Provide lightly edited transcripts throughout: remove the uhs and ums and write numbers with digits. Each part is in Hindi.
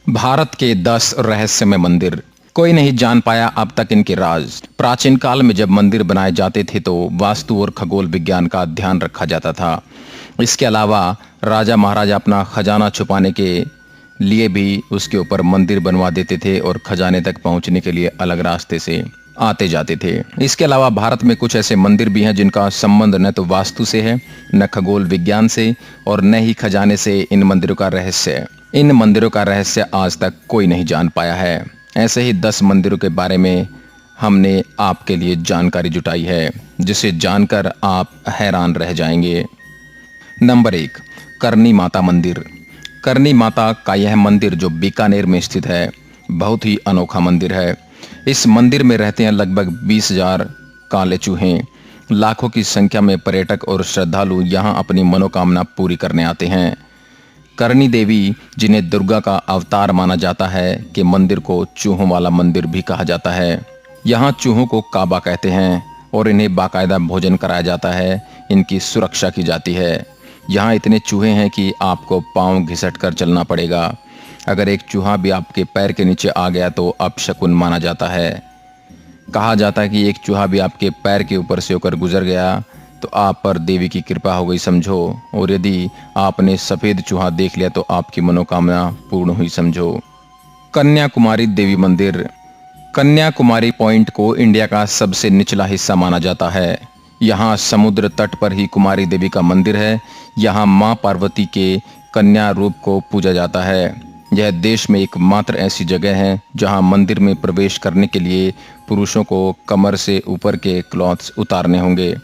भारत के 10 रहस्यमय मंदिर। कोई नहीं जान पाया अब तक इनके राज। प्राचीन काल में जब मंदिर बनाए जाते थे तो वास्तु और खगोल विज्ञान का ध्यान रखा जाता था। इसके अलावा राजा महाराजा अपना खजाना छुपाने के लिए भी उसके ऊपर मंदिर बनवा देते थे और खजाने तक पहुंचने के लिए अलग रास्ते से आते जाते थे। इसके अलावा भारत में कुछ ऐसे मंदिर भी हैं जिनका संबंध न तो वास्तु से है, न खगोल विज्ञान से और न ही खजाने से। इन मंदिरों का रहस्य आज तक कोई नहीं जान पाया है। ऐसे ही 10 मंदिरों के बारे में हमने आपके लिए जानकारी जुटाई है, जिसे जानकर आप हैरान रह जाएंगे। नंबर 1, करनी माता मंदिर। करनी माता का यह मंदिर जो बीकानेर में स्थित है, बहुत ही अनोखा मंदिर है। इस मंदिर में रहते हैं लगभग 20,000 काले चूहे। लाखों की संख्या में पर्यटक और श्रद्धालु यहाँ अपनी मनोकामना पूरी करने आते हैं। करनी देवी, जिन्हें दुर्गा का अवतार माना जाता है, के मंदिर को चूहों वाला मंदिर भी कहा जाता है। यहाँ चूहों को काबा कहते हैं और इन्हें बाकायदा भोजन कराया जाता है। इनकी सुरक्षा की जाती है। यहाँ इतने चूहे हैं कि आपको पाँव घिसट कर चलना पड़ेगा। अगर एक चूहा भी आपके पैर के नीचे आ गया तो अपशकुन माना जाता है। कहा जाता है कि एक चूहा भी आपके पैर के ऊपर से होकर गुजर गया तो आप पर देवी की कृपा हो गई समझो, और यदि आपने सफेद चूहा देख लिया तो आपकी मनोकामना पूर्ण हुई समझो। कन्याकुमारी देवी मंदिर। कन्याकुमारी पॉइंट को इंडिया का सबसे निचला हिस्सा माना जाता है। यहाँ समुद्र तट पर ही कुमारी देवी का मंदिर है। यहाँ माँ पार्वती के कन्या रूप को पूजा जाता है। यह देश में एकमात्र ऐसी जगह है जहाँ मंदिर में प्रवेश करने के लिए पुरुषों को कमर से ऊपर के क्लॉथ्स उतारने होंगे।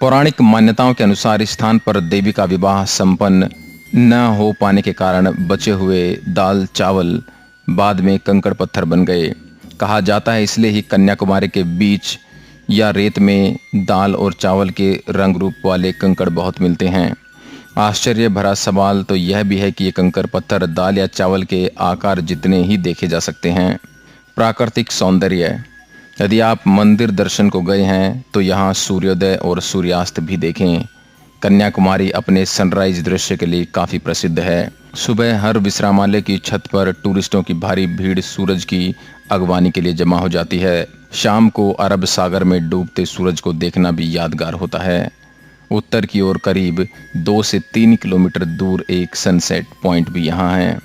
पौराणिक मान्यताओं के अनुसार इस स्थान पर देवी का विवाह संपन्न न हो पाने के कारण बचे हुए दाल चावल बाद में कंकड़ पत्थर बन गए। कहा जाता है इसलिए ही कन्याकुमारी के बीच या रेत में दाल और चावल के रंग रूप वाले कंकड़ बहुत मिलते हैं। आश्चर्य भरा सवाल तो यह भी है कि ये कंकड़ पत्थर दाल या चावल के आकार जितने ही देखे जा सकते हैं। प्राकृतिक सौंदर्य। यदि आप मंदिर दर्शन को गए हैं तो यहाँ सूर्योदय और सूर्यास्त भी देखें। कन्याकुमारी अपने सनराइज दृश्य के लिए काफ़ी प्रसिद्ध है। सुबह हर विश्रामालय की छत पर टूरिस्टों की भारी भीड़ सूरज की अगवानी के लिए जमा हो जाती है। शाम को अरब सागर में डूबते सूरज को देखना भी यादगार होता है। उत्तर की ओर करीब 2 से 3 किलोमीटर दूर एक सनसेट पॉइंट भी यहाँ है।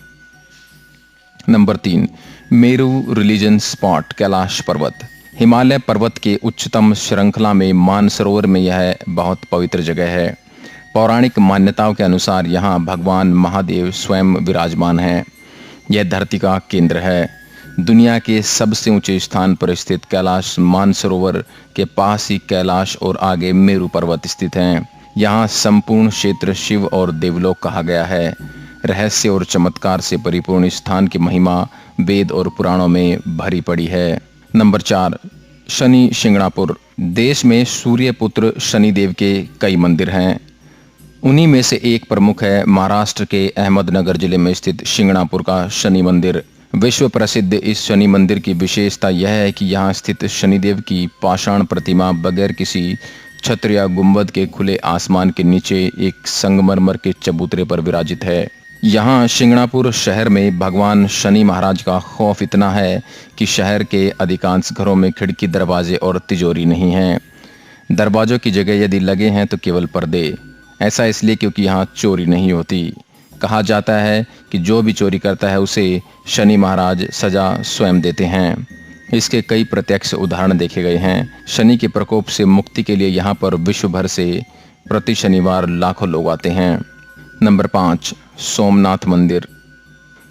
Number 3, Meru religion spot Kailash पर्वत। हिमालय पर्वत के उच्चतम श्रृंखला में मानसरोवर में यह बहुत पवित्र जगह है। पौराणिक मान्यताओं के अनुसार यहाँ भगवान महादेव स्वयं विराजमान हैं। यह धरती का केंद्र है। दुनिया के सबसे ऊंचे स्थान पर स्थित कैलाश मानसरोवर के पास ही कैलाश और आगे मेरू पर्वत स्थित हैं। यहाँ संपूर्ण क्षेत्र शिव और देवलोक कहा गया है। रहस्य और चमत्कार से परिपूर्ण स्थान की महिमा वेद और पुराणों में भरी पड़ी है। नंबर 4, शनि शिंगणापुर। देश में सूर्य पुत्र शनिदेव के कई मंदिर हैं। उन्हीं में से एक प्रमुख है महाराष्ट्र के अहमदनगर जिले में स्थित शिंगणापुर का शनि मंदिर। विश्व प्रसिद्ध इस शनि मंदिर की विशेषता यह है कि यहाँ स्थित शनिदेव की पाषाण प्रतिमा बगैर किसी छत्र या गुंबद के खुले आसमान के नीचे एक संगमरमर के चबूतरे पर विराजित है। यहाँ शिंगणापुर शहर में भगवान शनि महाराज का खौफ इतना है कि शहर के अधिकांश घरों में खिड़की, दरवाजे और तिजोरी नहीं हैं। दरवाजों की जगह यदि लगे हैं तो केवल पर्दे। ऐसा इसलिए क्योंकि यहाँ चोरी नहीं होती। कहा जाता है कि जो भी चोरी करता है उसे शनि महाराज सजा स्वयं देते हैं। इसके कई प्रत्यक्ष उदाहरण देखे गए हैं। शनि के प्रकोप से मुक्ति के लिए यहाँ पर विश्व भर से प्रति शनिवार लाखों लोग आते हैं। नंबर 5, सोमनाथ मंदिर।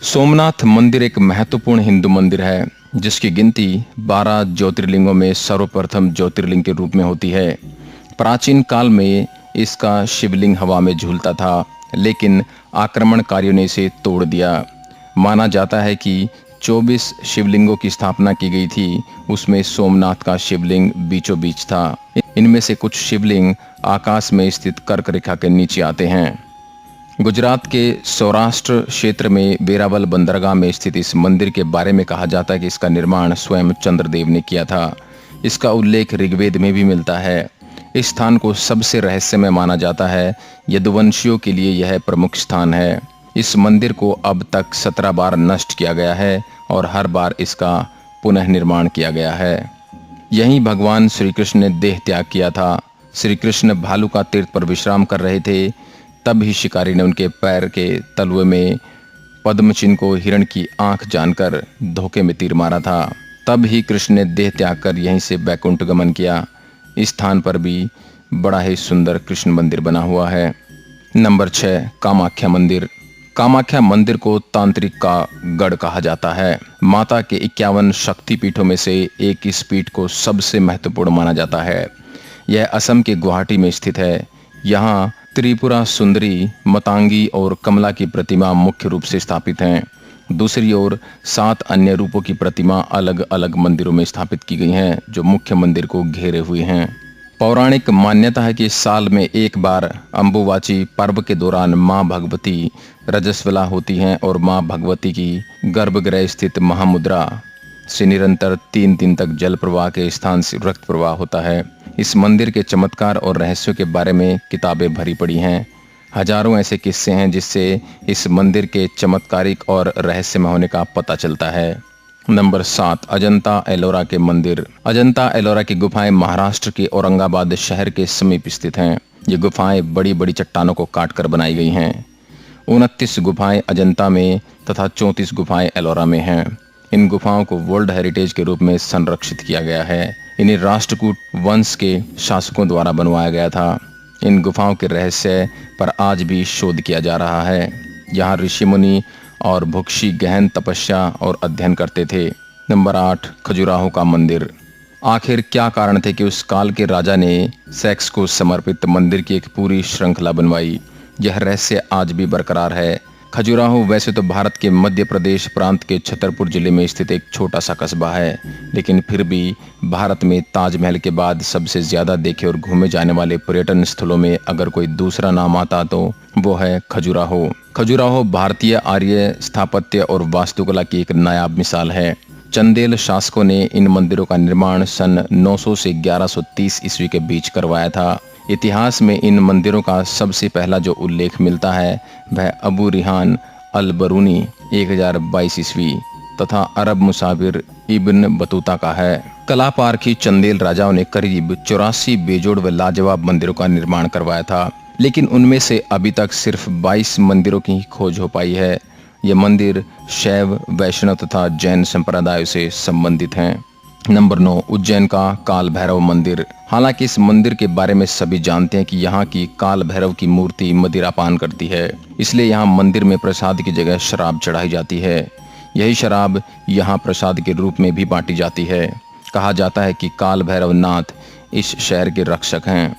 सोमनाथ मंदिर एक महत्वपूर्ण हिंदू मंदिर है जिसकी गिनती 12 ज्योतिर्लिंगों में सर्वप्रथम ज्योतिर्लिंग के रूप में होती है। प्राचीन काल में इसका शिवलिंग हवा में झूलता था, लेकिन आक्रमणकारियों ने इसे तोड़ दिया। माना जाता है कि 24 शिवलिंगों की स्थापना की गई थी, उसमें सोमनाथ का शिवलिंग बीचों बीच था। इनमें से कुछ शिवलिंग आकाश में स्थित कर्क रेखा के नीचे आते हैं। गुजरात के सौराष्ट्र क्षेत्र में वेरावल बंदरगाह में स्थित इस मंदिर के बारे में कहा जाता है कि इसका निर्माण स्वयं चंद्रदेव ने किया था। इसका उल्लेख ऋग्वेद में भी मिलता है। इस स्थान को सबसे रहस्यमय माना जाता है। यदुवंशियों के लिए यह प्रमुख स्थान है। इस मंदिर को अब तक 17 बार नष्ट किया गया है और हर बार इसका पुनः निर्माण किया गया है। यहीं भगवान श्री कृष्ण ने देह त्याग किया था। श्री कृष्ण भालू का तीर्थ पर विश्राम कर रहे थे, तब ही शिकारी ने उनके पैर के तलवे में पद्म चिन्ह को हिरण की आंख जानकर धोखे में तीर मारा था। तब ही कृष्ण ने देह त्याग कर यहीं से बैकुंठ गमन किया। इस स्थान पर भी बड़ा ही सुंदर कृष्ण मंदिर बना हुआ है। नंबर 6, कामाख्या मंदिर। कामाख्या मंदिर को तांत्रिक का गढ़ कहा जाता है। माता के 51 शक्तिपीठों में से एक इस पीठ को सबसे महत्वपूर्ण माना जाता है। यह असम के गुवाहाटी में स्थित है। यहाँ त्रिपुरा सुंदरी, मतांगी और कमला की प्रतिमा मुख्य रूप से स्थापित हैं। दूसरी ओर 7 अन्य रूपों की प्रतिमा अलग अलग मंदिरों में स्थापित की गई हैं, जो मुख्य मंदिर को घेरे हुए हैं। पौराणिक मान्यता है कि साल में एक बार अम्बुवाची पर्व के दौरान मां भगवती रजस्वला होती हैं और मां भगवती की गर्भगृह स्थित महामुद्रा से निरंतर 3 दिन तक जल प्रवाह के स्थान से रक्त प्रवाह होता है। इस मंदिर के चमत्कार और रहस्यों के बारे में किताबें भरी पड़ी हैं। हजारों ऐसे किस्से हैं जिससे इस मंदिर के चमत्कारिक और रहस्यमय होने का पता चलता है। नंबर 7, अजंता एलोरा के मंदिर। अजंता एलोरा की गुफाएं महाराष्ट्र के औरंगाबाद शहर के समीप स्थित हैं। ये गुफाएं बड़ी बड़ी चट्टानों को काटकर बनाई गई हैं। 29 गुफाएं अजंता में तथा 34 गुफाएं एलोरा में हैं। इन गुफाओं को वर्ल्ड हेरिटेज के रूप में संरक्षित किया गया है। इन्हें राष्ट्रकूट वंश के शासकों द्वारा बनवाया गया था। इन गुफाओं के रहस्य पर आज भी शोध किया जा रहा है। यहाँ ऋषि मुनि और भुक्षी गहन तपस्या और अध्ययन करते थे। नंबर 8, खजुराहो का मंदिर। आखिर क्या कारण थे कि उस काल के राजा ने सेक्स को समर्पित मंदिर की एक पूरी श्रृंखला बनवाई? यह रहस्य आज भी बरकरार है। खजुराहो वैसे तो भारत के मध्य प्रदेश प्रांत के छतरपुर जिले में स्थित एक छोटा सा कस्बा है, लेकिन फिर भी भारत में ताजमहल के बाद सबसे ज्यादा देखे और घूमे जाने वाले पर्यटन स्थलों में अगर कोई दूसरा नाम आता तो वो है खजुराहो। खजुराहो भारतीय आर्य स्थापत्य और वास्तुकला की एक नायाब मिसाल है। चंदेल शासकों ने इन मंदिरों का निर्माण सन 900 से 1130 ईस्वी के बीच करवाया था। इतिहास में इन मंदिरों का सबसे पहला जो उल्लेख मिलता है वह अबू रिहान अल बरूनी 1022 ईस्वी तथा अरब मुसाफिर इब्न बतूता का है। कला पारखी चंदेल राजाओं ने करीब 84 बेजोड़ व लाजवाब मंदिरों का निर्माण करवाया था, लेकिन उनमें से अभी तक सिर्फ 22 मंदिरों की ही खोज हो पाई है। ये मंदिर शैव, वैष्णव तथा जैन संप्रदायों से संबंधित हैं। नंबर 9, उज्जैन का काल भैरव मंदिर। हालांकि इस मंदिर के बारे में सभी जानते हैं कि यहाँ की काल भैरव की मूर्ति मदिरापान करती है, इसलिए यहाँ मंदिर में प्रसाद की जगह शराब चढ़ाई जाती है। यही शराब यहाँ प्रसाद के रूप में भी बांटी जाती है। कहा जाता है कि काल भैरव नाथ इस शहर के रक्षक हैं।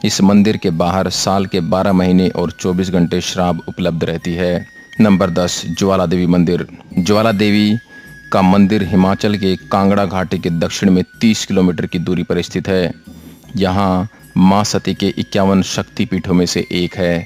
इस मंदिर के बाहर साल के 12 महीने और 24 घंटे शराब उपलब्ध रहती है। नंबर 10, ज्वाला देवी मंदिर। ज्वाला देवी का मंदिर हिमाचल के कांगड़ा घाटी के दक्षिण में 30 किलोमीटर की दूरी पर स्थित है। यहाँ माँ सती के 51 शक्तिपीठों में से एक है।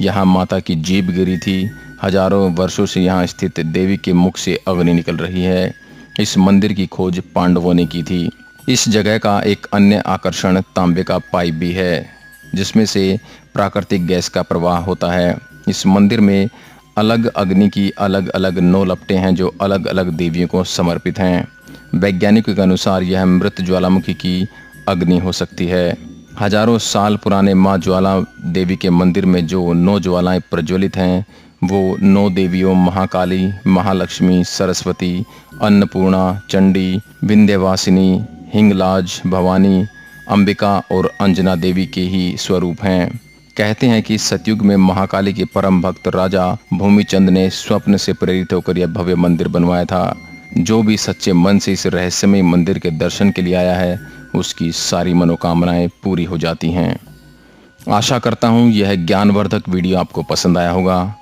यहाँ माता की जीभ गिरी थी। हजारों वर्षों से यहाँ स्थित देवी के मुख से अग्नि निकल रही है। इस मंदिर की खोज पांडवों ने की थी। इस जगह का एक अन्य आकर्षण तांबे का पाइप भी है, जिसमें से प्राकृतिक गैस का प्रवाह होता है। इस मंदिर में अलग अग्नि की अलग अलग 9 लपटें हैं जो अलग अलग देवियों को समर्पित हैं। वैज्ञानिकों के अनुसार यह मृत ज्वालामुखी की अग्नि हो सकती है। हजारों साल पुराने माँ ज्वाला देवी के मंदिर में जो 9 ज्वालाएं प्रज्वलित हैं वो 9 देवियों महाकाली, महालक्ष्मी, सरस्वती, अन्नपूर्णा, चंडी, विंध्यवासिनी, हिंगलाज, भवानी, अंबिका और अंजना देवी के ही स्वरूप हैं। कहते हैं कि सतयुग में महाकाली के परम भक्त राजा भूमिचंद ने स्वप्न से प्रेरित होकर यह भव्य मंदिर बनवाया था। जो भी सच्चे मन से इस रहस्यमय मंदिर के दर्शन के लिए आया है उसकी सारी मनोकामनाएं पूरी हो जाती हैं। आशा करता हूं यह ज्ञानवर्धक वीडियो आपको पसंद आया होगा।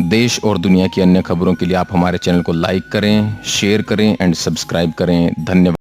देश और दुनिया की अन्य खबरों के लिए आप हमारे चैनल को लाइक करें, शेयर करें एंड सब्सक्राइब करें। धन्यवाद।